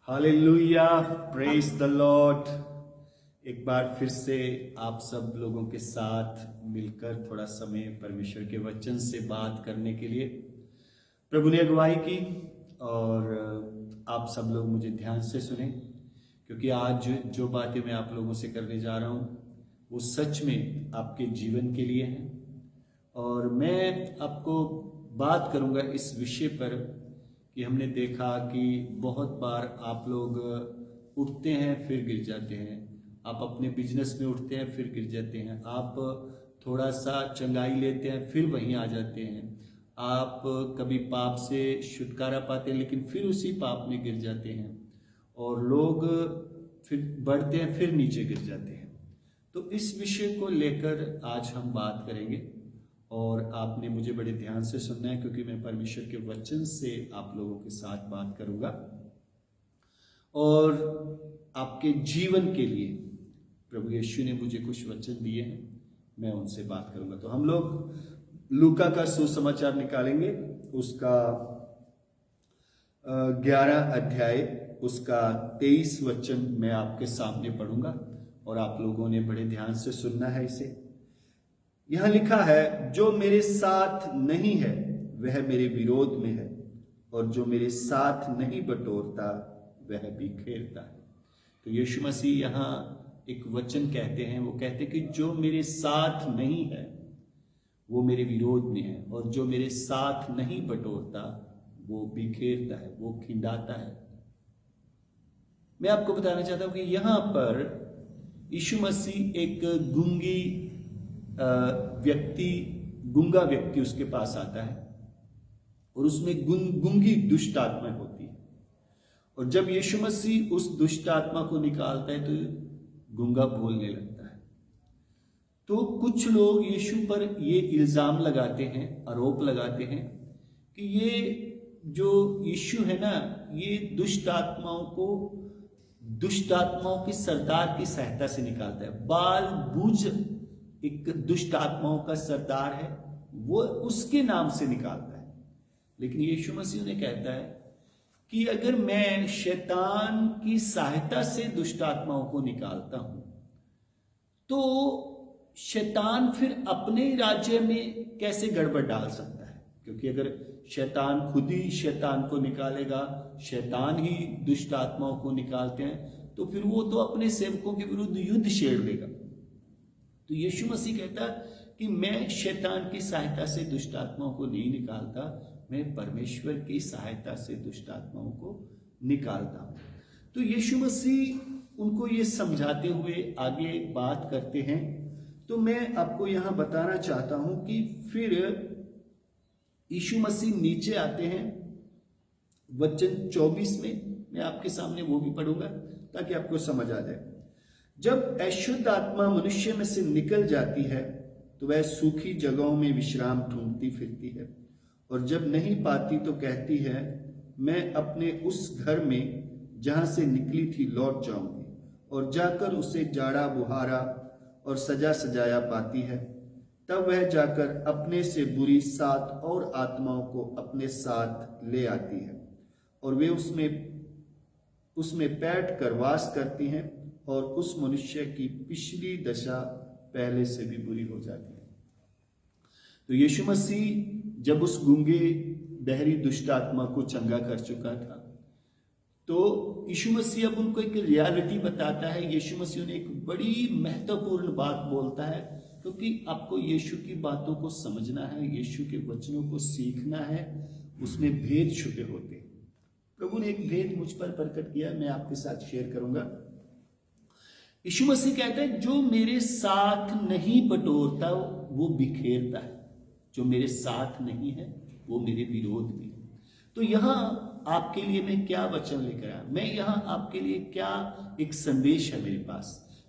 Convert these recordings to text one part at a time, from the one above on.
Hallelujah, praise the Lord. एक बार फिर से आप सब लोगों के साथ मिलकर थोड़ा समय परमेश्वर के वचन से बात करने के लिए प्रभु ने अगुवाई की। और आप सब लोग मुझे ध्यान से सुने, क्योंकि आज जो बातें मैं आप लोगों से करने जा रहा हूँ वो सच में आपके जीवन के लिए है। और मैं आपको बात करूँगा इस विषय पर कि हमने देखा कि बहुत बार आप लोग उठते हैं फिर गिर जाते हैं। आप अपने बिजनेस में उठते हैं फिर गिर जाते हैं। आप थोड़ा सा चंगाई लेते हैं फिर वहीं आ जाते हैं। आप कभी पाप से छुटकारा पाते हैं लेकिन फिर उसी पाप में गिर जाते हैं। और लोग फिर बढ़ते हैं फिर नीचे गिर जाते हैं। तो इस विषय को लेकर आज हम बात करेंगे और आपने मुझे बड़े ध्यान से सुनना है, क्योंकि मैं परमेश्वर के वचन से आप लोगों के साथ बात करूंगा और आपके जीवन के लिए प्रभु यीशु ने मुझे कुछ वचन दिए हैं, मैं उनसे बात करूंगा। तो हम लोग लूका का सुसमाचार निकालेंगे, उसका 11 अध्याय उसका 23 वचन मैं आपके सामने पढ़ूंगा और आप लोगों ने बड़े ध्यान से सुनना है इसे। यहां लिखा है, जो मेरे साथ नहीं है वह मेरे विरोध में है, और जो मेरे साथ नहीं बटोरता वह बिखेरता है। तो यीशु मसीह यहां एक वचन कहते हैं, वो कहते हैं कि जो मेरे साथ नहीं है वो मेरे विरोध में है, और जो मेरे साथ नहीं बटोरता वो बिखेरता है, वो खिंडाता है। मैं आपको बताना चाहता हूं कि यहां पर यीशु मसीह एक गूंगा व्यक्ति उसके पास आता है और उसमें गूंगी दुष्ट आत्मा होती है। और जब यीशु मसीह उस दुष्ट आत्मा को निकालता है तो गूंगा बोलने लगता है। तो कुछ लोग यीशु पर ये इल्जाम लगाते हैं, आरोप लगाते हैं कि ये जो यीशु है ना, ये दुष्ट आत्माओं के सरदार की सहायता से निकालता है। बाल बूझ एक दुष्ट आत्माओं का सरदार है, वो उसके नाम से निकालता है। लेकिन यीशु मसीह ने कहता है कि अगर मैं शैतान की सहायता से दुष्ट आत्माओं को निकालता हूं तो शैतान फिर अपने राज्य में कैसे गड़बड़ डाल सकता है? क्योंकि अगर शैतान खुद ही शैतान को निकालेगा, शैतान ही दुष्ट आत्माओं को निकालते हैं, तो फिर वो तो अपने सेवकों के विरुद्ध युद्ध छेड़ लेगा। तो यीशु मसीह कहता कि मैं शैतान की सहायता से दुष्ट आत्माओं को नहीं निकालता, मैं परमेश्वर की सहायता से दुष्ट आत्माओं को निकालता हूं। तो यीशु मसीह उनको ये समझाते हुए आगे बात करते हैं। तो मैं आपको यहां बताना चाहता हूं कि फिर यीशु मसीह नीचे आते हैं वचन 24 में। मैं आपके सामने वो भी पढ़ूंगा ताकि आपको समझ आ जाए। जब अशुद्ध आत्मा मनुष्य में से निकल जाती है तो वह सूखी जगहों में विश्राम ढूंढती फिरती है, और जब नहीं पाती तो कहती है, मैं अपने उस घर में जहां से निकली थी लौट जाऊंगी। और जाकर उसे जाड़ा बुहारा और सजा सजाया पाती है। तब वह जाकर अपने से बुरी 7 और आत्माओं को अपने साथ ले आती है, और वे उसमें बैठ कर वास करती हैं, और उस मनुष्य की पिछली दशा पहले से भी बुरी हो जाती है। तो यीशु मसीह जब उस गूंगे बहरी दुष्ट आत्मा को चंगा कर चुका था, तो यीशु मसीह अब उनको एक रियलिटी बताता है। यीशु मसीह ने एक बड़ी महत्वपूर्ण बात बोलता है, क्योंकि आपको यीशु की बातों को समझना है, यीशु के वचनों को सीखना है, उसमें भेद छुपे होते हैं। प्रभु ने एक भेद मुझ पर प्रकट किया, मैं आपके साथ शेयर करूंगा। यीशु मसीह कहता है, जो मेरे साथ नहीं बटोरता वो बिखेरता है, जो मेरे साथ नहीं है वो मेरे विरोध में है। तो यहां आपके लिए मैं क्या वचन लेकर आया, मैं यहां आपके लिए क्या एक संदेश है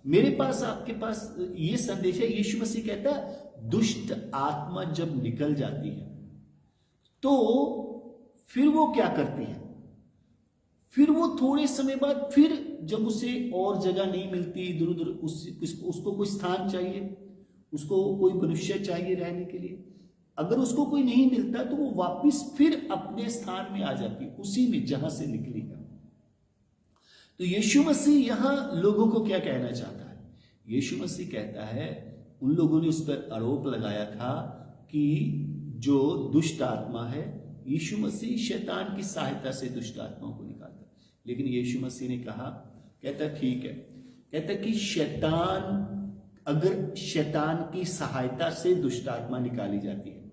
मेरे पास आपके पास ये संदेश है। यीशु मसीह कहता है, दुष्ट आत्मा जब निकल जाती है तो फिर वो क्या करती है? फिर वो थोड़े समय बाद फिर जब उसे और जगह नहीं मिलती, इधर उधर उसको कोई स्थान चाहिए, उसको कोई मनुष्य चाहिए रहने के लिए, अगर उसको कोई नहीं मिलता तो वो वापस फिर अपने स्थान में आ जाती, उसी में जहां से निकली है। तो यीशु मसीह यहां लोगों को क्या कहना चाहता है? यीशु मसीह कहता है, उन लोगों ने उस पर आरोप लगाया था कि जो दुष्ट आत्मा है, यीशु मसीह शैतान की सहायता से दुष्ट आत्माओं को निकालता है। लेकिन यीशु मसीह ने कहा, कहता ठीक है, कहता कि अगर शैतान की सहायता से दुष्ट आत्मा निकाली जाती है,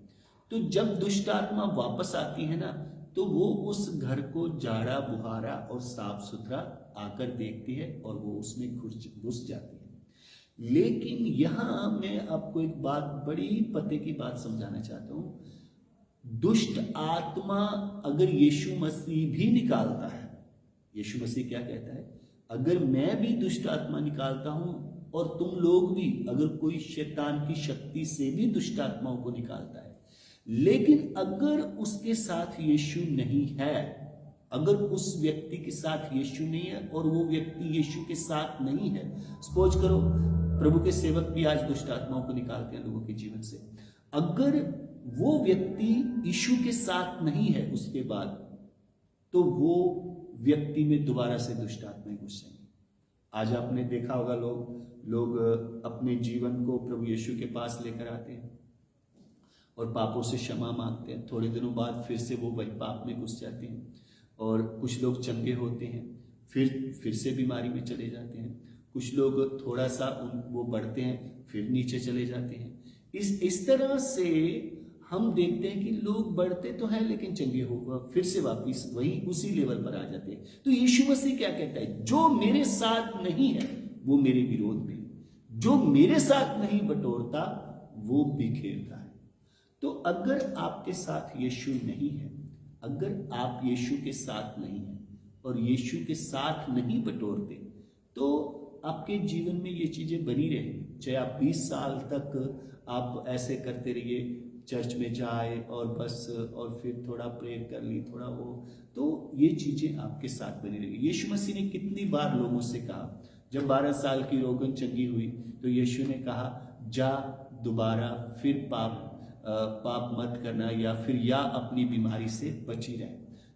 तो जब दुष्ट आत्मा वापस आती है ना, तो वो उस घर को जाड़ा बुहारा और साफ सुथरा आकर देखती है और वो उसमें घुस जाती है। लेकिन यहां मैं आपको एक बात, बड़ी पते की बात समझाना चाहता हूं। दुष्ट आत्मा अगर यीशु मसीह भी निकालता है, यीशु मसीह क्या कहता है? अगर मैं भी दुष्ट आत्मा निकालता हूं और तुम लोग भी, अगर कोई शैतान की शक्ति से भी दुष्ट आत्माओं को निकालता है, लेकिन अगर उसके साथ यीशु नहीं है, अगर उस व्यक्ति के साथ यीशु नहीं है और वो व्यक्ति यीशु के साथ नहीं है, सपोज करो प्रभु के सेवक भी आज दुष्ट आत्माओं को निकालते हैं लोगों के जीवन से, अगर वो व्यक्ति यीशु के साथ नहीं है उसके बाद, तो वो व्यक्ति में दोबारा से दुष्ट आत्माएं घुस जाएंगी। आज आपने देखा होगा लोग अपने जीवन को प्रभु यीशु के पास लेकर आते हैं और पापों से क्षमा मांगते हैं, थोड़े दिनों बाद फिर से वो वही पाप में घुस जाते हैं, और कुछ लोग चंगे होते हैं, फिर से बीमारी में चले जाते हैं, कुछ लोग थोड़ा सा वो बढ़ते हैं, फिर नीचे चले जाते हैं। इस तरह से हम देखते हैं कि लोग बढ़ते तो हैं लेकिन चंगे हो फिर से वापिस वही उसी लेवल पर आ जाते हैं। तो यीशु मसीह क्या कहता है? जो मेरे साथ नहीं है वो मेरे विरोध में, जो मेरे साथ नहीं बटोरता वो बिखेरता है। तो अगर आपके साथ यीशु नहीं है, अगर आप यीशु के साथ नहीं है और यीशु के साथ नहीं बटोरते, तो आपके जीवन में ये चीजें बनी रहेंगी। चाहे आप 20 साल तक आप ऐसे करते रहिए, चर्च में जाए और बस, और फिर थोड़ा प्रेयर कर ली, थोड़ा वो, तो ये चीजें आपके साथ बनी रहेगी। यीशु मसीह ने कितनी बार लोगों से कहा, जब 12 साल की रोगन चंगी हुई तो यीशु ने कहा, जा दोबारा फिर पाप मत करना, या अपनी बीमारी से बची रहे।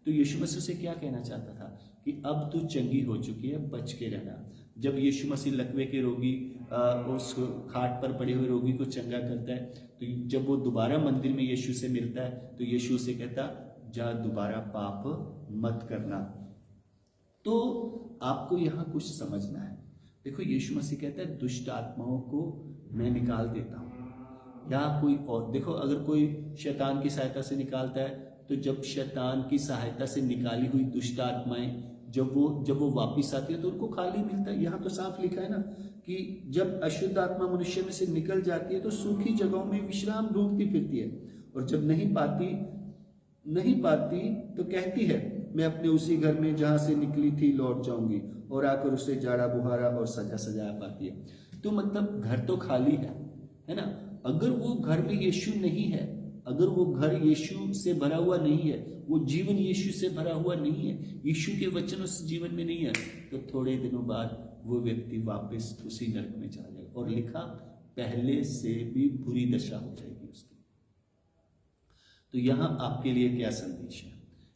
तो यीशु मसीह से क्या कहना चाहता था कि अब तू चंगी हो चुकी है, बच के रहना। जब यीशु मसीह लकवे के रोगी, उस खाट पर पड़े हुए रोगी को चंगा करता है, तो जब वो दोबारा मंदिर में यीशु से मिलता है तो यीशु से कहता, जा दोबारा पाप मत करना। तो आपको यहाँ कुछ समझना है। देखो यीशु मसीह कहता है दुष्ट आत्माओं को मैं निकाल देता हूँ, या कोई और, देखो अगर कोई शैतान की सहायता से निकालता है, तो जब शैतान की सहायता से निकाली हुई दुष्ट आत्माएं जब वो वापिस आती है तो उनको खाली मिलता है। यहाँ तो साफ लिखा है ना कि जब अशुद्ध आत्मा मनुष्य में से निकल जाती है तो सूखी जगहों में विश्राम ढूंढती फिरती है, और जब नहीं पाती तो कहती है, मैं अपने उसी घर में जहां से निकली थी लौट जाऊंगी, और आकर उसे जाड़ा बुहारा और सजाया पाती है। तो मतलब घर तो खाली है ना। अगर वो घर में यीशु नहीं है, अगर वो घर यीशु से भरा हुआ नहीं है, वो जीवन यीशु से भरा हुआ नहीं है, यीशु के वचन उस जीवन में नहीं है, तो थोड़े दिनों बाद वो व्यक्ति वापस उसी नरक में चला जाएगा, और लिखा पहले से भी बुरी दशा हो जाएगी उसकी। तो यहां आपके लिए क्या संदेश है?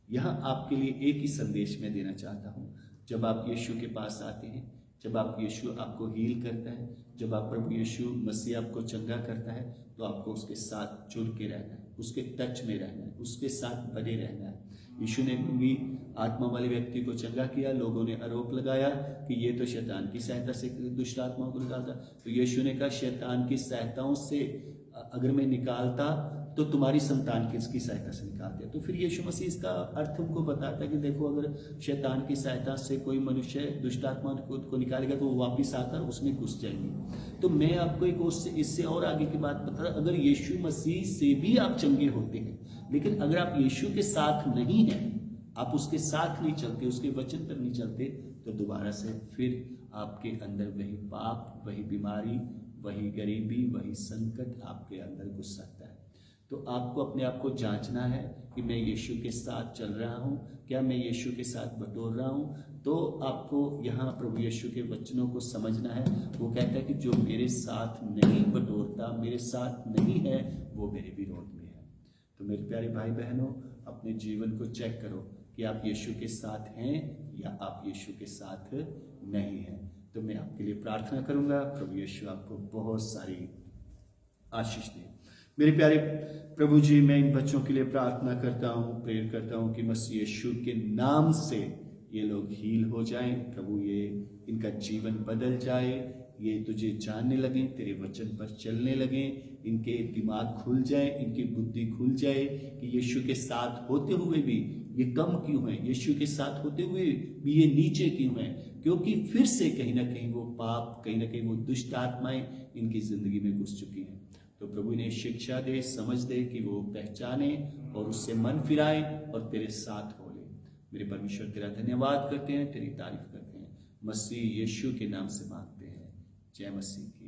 यहां आपके लिए एक ही संदेश मैं देना चाहता हूं। जब आप यीशु के पास आते हैं, जब आप यीशु आपको हील करता है, जब आप प्रभु यीशु मसीह आपको चंगा करता है, तो आपको उसके साथ जुड़ के रहना है, उसके टच में रहना है, उसके साथ बने रहना है। यीशु ने भी आत्मा वाले व्यक्ति को चंगा किया, लोगों ने आरोप लगाया कि ये तो शैतान की सहायता से दुष्ट आत्माओं को निकालता, तो यीशु ने कहा शैतान की सहायताओं से अगर मैं निकालता तो तुम्हारी संतान किसकी सहायता से निकालते हैं। तो फिर यीशु मसीह इसका अर्थ हमको बताता है कि देखो अगर शैतान की सहायता से कोई मनुष्य दुष्ट आत्मा को निकालेगा तो वो वापिस आकर उसमें घुस जाएंगे। तो मैं आपको एक इससे और आगे की बात बता रहा, अगर यीशु मसीह से भी आप चंगे होते हैं, लेकिन अगर आप यीशु के साथ नहीं हैं, आप उसके साथ नहीं चलते, उसके वचन पर नहीं चलते, तो दोबारा से फिर आपके अंदर वही पाप, वही बीमारी, वही गरीबी, वही संकट आपके अंदर घुस सकता है। तो आपको अपने आप को जांचना है कि मैं यीशु के साथ चल रहा हूँ, क्या मैं यीशु के साथ बटोर रहा हूँ। तो आपको यहाँ प्रभु यीशु के वचनों को समझना है। वो कहता है कि जो मेरे साथ नहीं बटोरता, मेरे साथ नहीं है, वो मेरे विरोध में है। तो मेरे प्यारे भाई बहनों, अपने जीवन को चेक करो कि आप यीशु के साथ हैं या आप यीशु के साथ नहीं हैं। तो मैं आपके लिए प्रार्थना करूंगा। प्रभु यीशु आपको बहुत सारी आशीष दे। मेरे प्यारे प्रभु जी, मैं इन बच्चों के लिए प्रार्थना करता हूँ, प्रेयर करता हूँ कि मसीह यीशु के नाम से ये लोग हील हो जाएं। प्रभु ये इनका जीवन बदल जाए, ये तुझे जानने लगें, तेरे वचन पर चलने लगें, इनके दिमाग खुल जाए, इनकी बुद्धि खुल जाए कि यीशु के साथ होते हुए भी ये कम क्यों है, यीशु के साथ होते हुए भी ये नीचे क्यों है, क्योंकि फिर से कहीं ना कहीं वो पाप, कहीं ना कहीं वो दुष्ट आत्माएं इनकी जिंदगी में घुस चुकी हैं। तो प्रभु इन्हें शिक्षा दे, समझ दे कि वो पहचाने और उससे मन फिराए और तेरे साथ हो ले। मेरे परमेश्वर तेरा धन्यवाद करते हैं, तेरी तारीफ करते हैं, मसीह यीशु के नाम से मांगते हैं। जय मसीह।